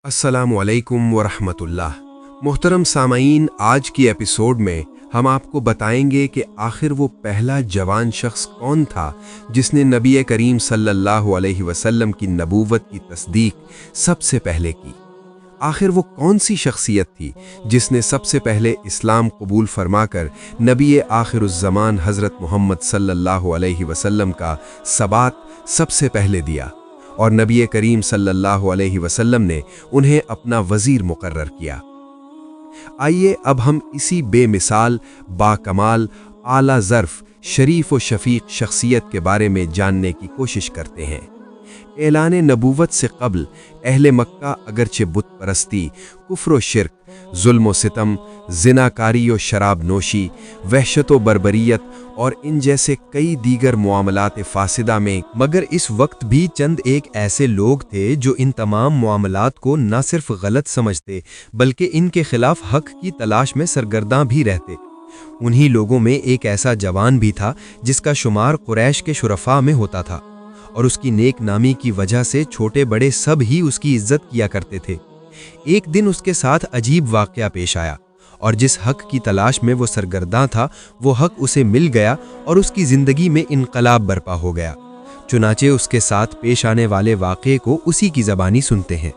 السلام علیکم ورحمۃ اللہ۔ محترم سامعین، آج کی ایپیسوڈ میں ہم آپ کو بتائیں گے کہ آخر وہ پہلا جوان شخص کون تھا جس نے نبی کریم صلی اللہ علیہ وسلم کی نبوت کی تصدیق سب سے پہلے کی۔ آخر وہ کون سی شخصیت تھی جس نے سب سے پہلے اسلام قبول فرما کر نبی آخر الزمان حضرت محمد صلی اللہ علیہ وسلم کا ثبات سب سے پہلے دیا، اور نبی کریم صلی اللہ علیہ وسلم نے انہیں اپنا وزیر مقرر کیا۔ آئیے اب ہم اسی بے مثال، با کمال، اعلیٰ ظرف، شریف و شفیق شخصیت کے بارے میں جاننے کی کوشش کرتے ہیں۔ اعلان نبوت سے قبل اہل مکہ اگرچہ بت پرستی، کفر و شرک، ظلم و ستم، زناکاری و شراب نوشی، وحشت و بربریت اور ان جیسے کئی دیگر معاملات فاسدہ میں، مگر اس وقت بھی چند ایک ایسے لوگ تھے جو ان تمام معاملات کو نہ صرف غلط سمجھتے بلکہ ان کے خلاف حق کی تلاش میں سرگرداں بھی رہتے۔ انہی لوگوں میں ایک ایسا جوان بھی تھا جس کا شمار قریش کے شرفاء میں ہوتا تھا، اور اس کی نیک نامی کی وجہ سے چھوٹے بڑے سب ہی اس کی عزت کیا کرتے تھے۔ ایک دن اس کے ساتھ عجیب واقعہ پیش آیا، اور جس حق کی تلاش میں وہ سرگرداں تھا وہ حق اسے مل گیا اور اس کی زندگی میں انقلاب برپا ہو گیا۔ چنانچہ اس کے ساتھ پیش آنے والے واقعے کو اسی کی زبانی سنتے ہیں۔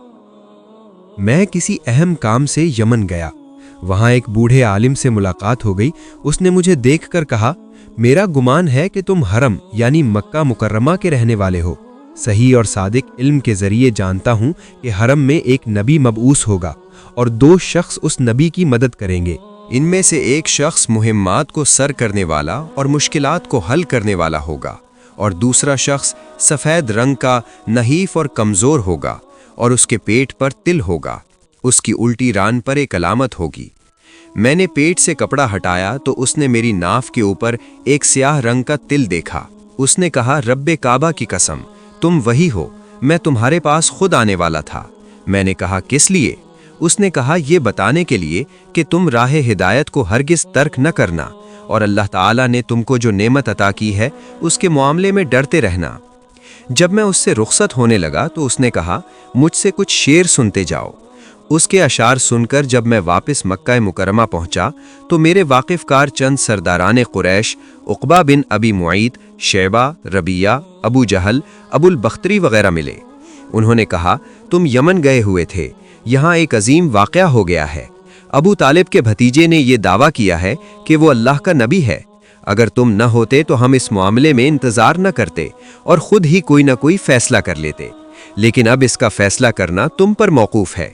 میں کسی اہم کام سے یمن گیا، وہاں ایک بوڑھے عالم سے ملاقات ہو گئی۔ اس نے مجھے دیکھ کر کہا، میرا گمان ہے کہ تم حرم یعنی مکہ مکرمہ کے رہنے والے ہو۔ صحیح اور صادق علم کے ذریعے جانتا ہوں کہ حرم میں ایک نبی مبعوث ہوگا اور دو شخص اس نبی کی مدد کریں گے۔ ان میں سے ایک شخص مہمات کو سر کرنے والا اور مشکلات کو حل کرنے والا ہوگا، اور دوسرا شخص سفید رنگ کا، نحیف اور کمزور ہوگا، اور اس کے پیٹ پر تل ہوگا۔ اس کی الٹی ران پر ایک علامت ہوگی۔ میں نے پیٹ سے کپڑا ہٹایا تو اس نے میری ناف کے اوپر ایک سیاہ رنگ کا تل دیکھا۔ اس نے کہا، رب کعبہ کی قسم، تم وہی ہو، میں تمہارے پاس خود آنے والا تھا۔ میں نے کہا، کس لیے؟ اس نے کہا، یہ بتانے کے لیے کہ تم راہ ہدایت کو ہرگز ترک نہ کرنا، اور اللہ تعالیٰ نے تم کو جو نعمت عطا کی ہے اس کے معاملے میں ڈرتے رہنا۔ جب میں اس سے رخصت ہونے لگا تو اس نے کہا، مجھ سے کچھ شعر سنتے جاؤ۔ اس کے اشعار سن کر جب میں واپس مکہ مکرمہ پہنچا تو میرے واقف کار چند سرداران قریش، عقبہ بن ابی معیط، شیبہ، ربیہ، ابو جہل، ابو البختری وغیرہ ملے۔ انہوں نے کہا، تم یمن گئے ہوئے تھے، یہاں ایک عظیم واقعہ ہو گیا ہے۔ ابو طالب کے بھتیجے نے یہ دعویٰ کیا ہے کہ وہ اللہ کا نبی ہے۔ اگر تم نہ ہوتے تو ہم اس معاملے میں انتظار نہ کرتے اور خود ہی کوئی نہ کوئی فیصلہ کر لیتے، لیکن اب اس کا فیصلہ کرنا تم پر موقوف ہے۔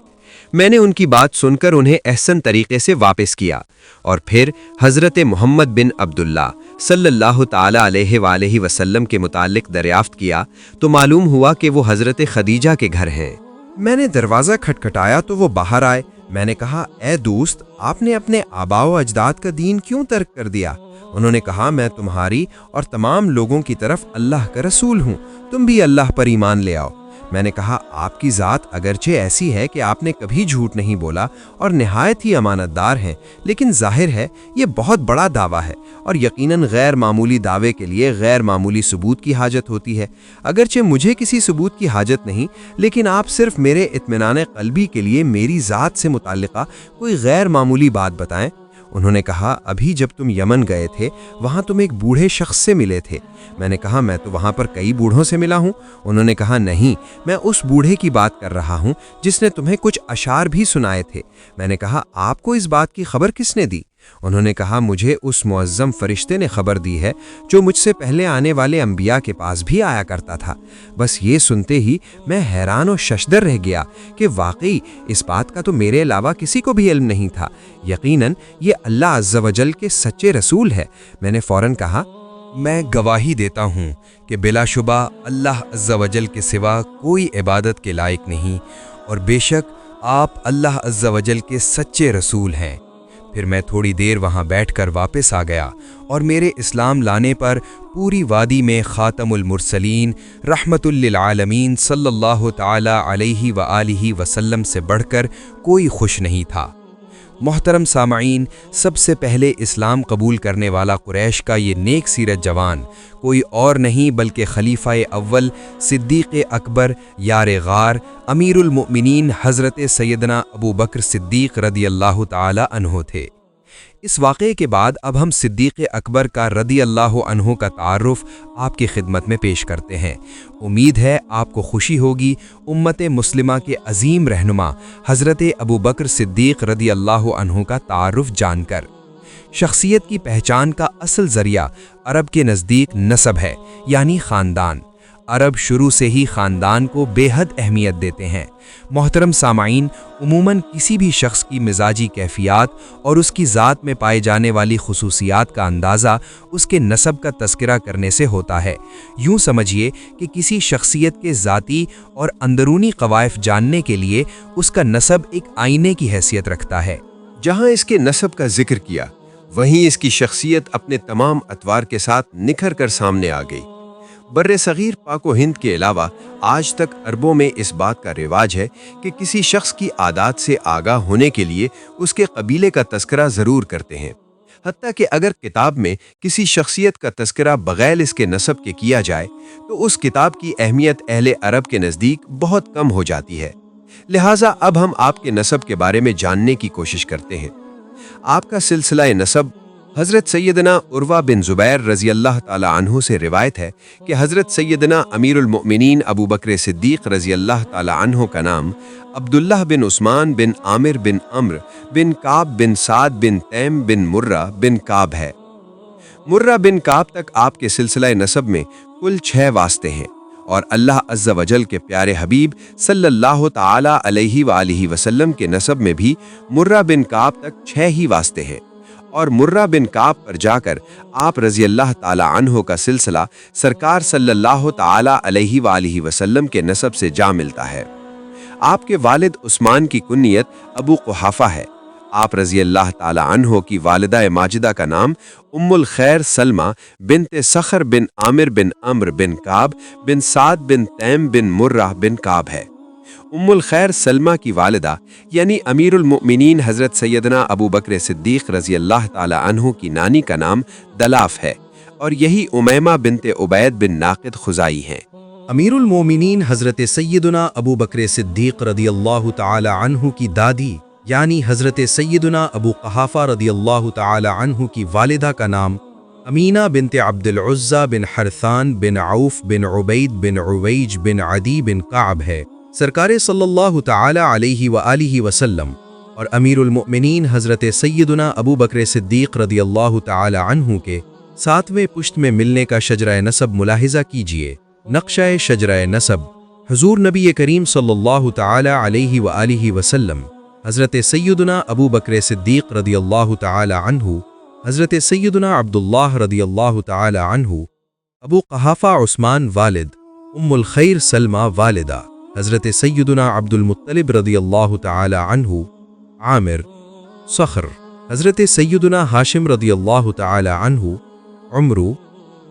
میں نے ان کی بات سن کر انہیں احسن طریقے سے واپس کیا، اور پھر حضرت محمد بن عبداللہ صلی اللہ تعالی علیہ وآلہ وسلم کے متعلق دریافت کیا تو معلوم ہوا کہ وہ حضرت خدیجہ کے گھر ہیں۔ میں نے دروازہ کھٹکھٹایا تو وہ باہر آئے۔ میں نے کہا، اے دوست، آپ نے اپنے آباء و اجداد کا دین کیوں ترک کر دیا؟ انہوں نے کہا، میں تمہاری اور تمام لوگوں کی طرف اللہ کا رسول ہوں، تم بھی اللہ پر ایمان لے آؤ۔ میں نے کہا، آپ کی ذات اگرچہ ایسی ہے کہ آپ نے کبھی جھوٹ نہیں بولا اور نہایت ہی امانت دار ہیں، لیکن ظاہر ہے یہ بہت بڑا دعویٰ ہے، اور یقیناً غیر معمولی دعوے کے لیے غیر معمولی ثبوت کی حاجت ہوتی ہے۔ اگرچہ مجھے کسی ثبوت کی حاجت نہیں، لیکن آپ صرف میرے اطمینان قلبی کے لیے میری ذات سے متعلقہ کوئی غیر معمولی بات بتائیں۔ انہوں نے کہا، ابھی جب تم یمن گئے تھے وہاں تم ایک بوڑھے شخص سے ملے تھے۔ میں نے کہا، میں تو وہاں پر کئی بوڑھوں سے ملا ہوں۔ انہوں نے کہا، نہیں، میں اس بوڑھے کی بات کر رہا ہوں جس نے تمہیں کچھ اشعار بھی سنائے تھے۔ میں نے کہا، آپ کو اس بات کی خبر کس نے دی؟ انہوں نے کہا، مجھے اس معظم فرشتے نے خبر دی ہے جو مجھ سے پہلے آنے والے انبیاء کے پاس بھی آیا کرتا تھا۔ بس یہ سنتے ہی میں حیران و ششدر رہ گیا کہ واقعی اس بات کا تو میرے علاوہ کسی کو بھی علم نہیں تھا۔ یقیناً یہ اللہ عز و جل کے سچے رسول ہے۔ میں نے فوراً کہا، میں گواہی دیتا ہوں کہ بلا شبہ اللہ عز و جل کے سوا کوئی عبادت کے لائق نہیں، اور بے شک آپ اللہ عز و جل کے سچے رسول ہیں۔ پھر میں تھوڑی دیر وہاں بیٹھ کر واپس آ گیا، اور میرے اسلام لانے پر پوری وادی میں خاتم المرسلین رحمت للعالمین صلی اللہ تعالی علیہ وآلہ وسلم سے بڑھ کر کوئی خوش نہیں تھا۔ محترم سامعین، سب سے پہلے اسلام قبول کرنے والا قریش کا یہ نیک سیرت جوان کوئی اور نہیں بلکہ خلیفہ اول صدیق اکبر یار غار امیر المؤمنین حضرت سیدنا ابو بکر صدیق رضی اللہ تعالی عنہ تھے۔ اس واقعے کے بعد اب ہم صدیق اکبر کا رضی اللہ عنہ کا تعارف آپ کی خدمت میں پیش کرتے ہیں۔ امید ہے آپ کو خوشی ہوگی امت مسلمہ کے عظیم رہنما حضرت ابو بکر صدیق رضی اللہ عنہ کا تعارف جان کر۔ شخصیت کی پہچان کا اصل ذریعہ عرب کے نزدیک نسب ہے، یعنی خاندان۔ عرب شروع سے ہی خاندان کو بے حد اہمیت دیتے ہیں۔ محترم سامعین، عموماً کسی بھی شخص کی مزاجی کیفیات اور اس کی ذات میں پائے جانے والی خصوصیات کا اندازہ اس کے نسب کا تذکرہ کرنے سے ہوتا ہے۔ یوں سمجھیے کہ کسی شخصیت کے ذاتی اور اندرونی قوائف جاننے کے لیے اس کا نسب ایک آئینے کی حیثیت رکھتا ہے۔ جہاں اس کے نسب کا ذکر کیا، وہیں اس کی شخصیت اپنے تمام اطوار کے ساتھ نکھر کر سامنے آ گئی۔ بر صغیر پاک و ہند کے علاوہ آج تک عربوں میں اس بات کا رواج ہے کہ کسی شخص کی عادات سے آگاہ ہونے کے لیے اس کے قبیلے کا تذکرہ ضرور کرتے ہیں۔ حتیٰ کہ اگر کتاب میں کسی شخصیت کا تذکرہ بغیر اس کے نسب کے کیا جائے تو اس کتاب کی اہمیت اہل عرب کے نزدیک بہت کم ہو جاتی ہے۔ لہٰذا اب ہم آپ کے نسب کے بارے میں جاننے کی کوشش کرتے ہیں۔ آپ کا سلسلہ نسب حضرت سیدنا عروہ بن زبیر رضی اللہ تعالی عنہ سے روایت ہے کہ حضرت سیدنا امیر المؤمنین ابو بکر صدیق رضی اللہ تعالی عنہ کا نام عبداللہ بن عثمان بن عامر بن عمر بن کعب بن سعد بن تیم بن مرہ بن کعب ہے۔ مرہ بن کعب تک آپ کے سلسلہ نسب میں کل 6 واسطے ہیں، اور اللہ عز و جل کے پیارے حبیب صلی اللہ تعالی علیہ وآلہ وسلم کے نسب میں بھی مرہ بن کعب تک 6 ہی واسطے ہیں، اور مرہ بن کعب پر جا کر آپ رضی اللہ تعالی عنہ کا سلسلہ سرکار صلی اللہ تعالی علیہ وآلہ وسلم کے نسب سے جا ملتا ہے۔ آپ کے والد عثمان کی کنیت ابو قحافہ ہے۔ آپ رضی اللہ تعالی عنہ کی والدہ ماجدہ کا نام ام الخیر سلمہ بنت صخر بن عامر بن عمر بن کعب بن سعد بن تیم بن مرہ بن کعب ہے۔ ام الخیر سلمہ کی والدہ یعنی امیر المؤمنین حضرت سیدنا ابو بکر صدیق رضی اللہ تعالی عنہ کی نانی کا نام دلاف ہے، اور یہی امیمہ بنت عبید بن ناقد خزائی ہیں۔ امیر المومنین حضرت سیدنا ابو بکر صدیق رضی اللہ تعالی عنہ کی دادی یعنی حضرت سیدنا ابو قحافہ رضی اللہ تعالی عنہ کی والدہ کا نام امینہ بنت عبد العزہ بن حرثان بن عوف بن عبید بن عویج بن عدی بن کعب ہے۔ سرکار صلی اللہ تعالی علیہ وآلہ وسلم اور امیر المؤمنین حضرت سیدنا ابو بکر صدیق رضی اللہ تعالی عنہ کے 7ویں پشت میں ملنے کا شجرہ نسب ملاحظہ کیجئے۔ نقشہ شجرہ نسب حضور نبی کریم صلی اللہ تعالی علیہ وآلہ وسلم، حضرت سیدنا ابو بکر صدیق رضی اللہ تعالی عنہ، حضرت سیدنا عبداللہ رضی اللہ تعالی عنہ، ابو قحافہ عثمان والد، ام الخیر سلمہ والدہ، حضرت سیدنا عبد المطلب رضی اللہ تعالی عنہ، عامر، صخر، حضرت سیدنا ہاشم رضی اللہ تعالی عنہ، عمرو،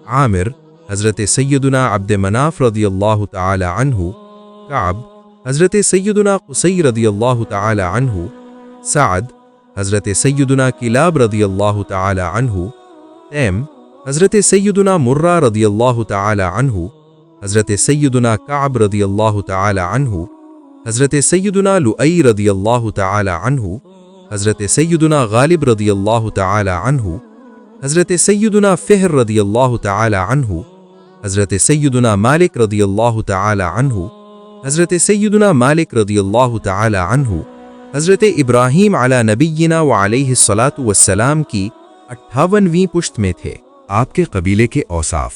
عامر، حضرت سیدنا عبد مناف رضی اللہ تعالی عنہ، کعب، حضرت سیدنا قصی رضی اللہ تعالی عنہ، سعد، حضرت سیدنا کلاب رضی اللہ تعالی عنہ، تیم، حضرت سیدنا مرہ رضی اللہ تعالی عنہ، حضرت سیدنا کعب رضی اللہ تعالی عنہ، حضرت سیدنا لؤی رضی اللہ تعالی عنہ، حضرت سیدنا غالب رضی اللہ تعالی عنہ، حضرت سیدنا فہر رضی اللہ تعالی عنہ، حضرت سیدنا مالک رضی اللہ تعالی عنہ، حضرت سیدنا مالک رضی اللہ تعالی عنہ، حضرت ابراہیم علی نبینا وعلیہ الصلاۃ والسلام کی 58ویں پشت میں تھے۔ آپ کے قبیلے کے اوصاف۔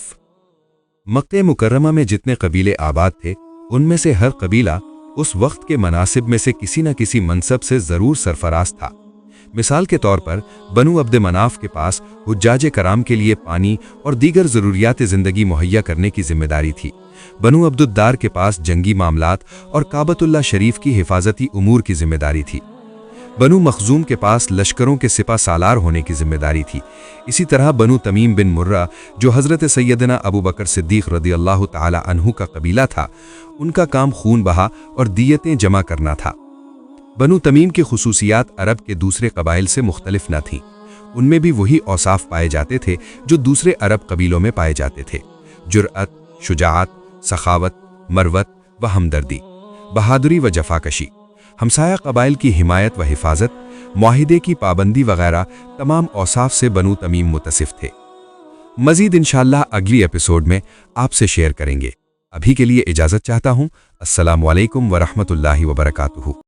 مکہ مکرمہ میں جتنے قبیلے آباد تھے ان میں سے ہر قبیلہ اس وقت کے مناسب میں سے کسی نہ کسی منصب سے ضرور سرفراز تھا۔ مثال کے طور پر بنو عبد مناف کے پاس حجاج کرام کے لیے پانی اور دیگر ضروریات زندگی مہیا کرنے کی ذمہ داری تھی۔ بنو عبد الدار کے پاس جنگی معاملات اور کعبۃ اللہ شریف کی حفاظتی امور کی ذمہ داری تھی۔ بنو مخزوم کے پاس لشکروں کے سپہ سالار ہونے کی ذمہ داری تھی۔ اسی طرح بنو تمیم بن مرہ جو حضرت سیدنا ابو بکر صدیق رضی اللہ تعالی عنہ کا قبیلہ تھا، ان کا کام خون بہا اور دیتیں جمع کرنا تھا۔ بنو تمیم کی خصوصیات عرب کے دوسرے قبائل سے مختلف نہ تھیں۔ ان میں بھی وہی اوصاف پائے جاتے تھے جو دوسرے عرب قبیلوں میں پائے جاتے تھے: جرأت، شجاعت، سخاوت، مروت و ہمدردی، بہادری و جفاکشی، ہمسایہ قبائل کی حمایت و حفاظت، معاہدے کی پابندی وغیرہ تمام اوصاف سے بنو تمیم متصف تھے۔ مزید انشاءاللہ اگلی ایپیسوڈ میں آپ سے شیئر کریں گے۔ ابھی کے لیے اجازت چاہتا ہوں۔ السلام علیکم ورحمۃ اللہ وبرکاتہ۔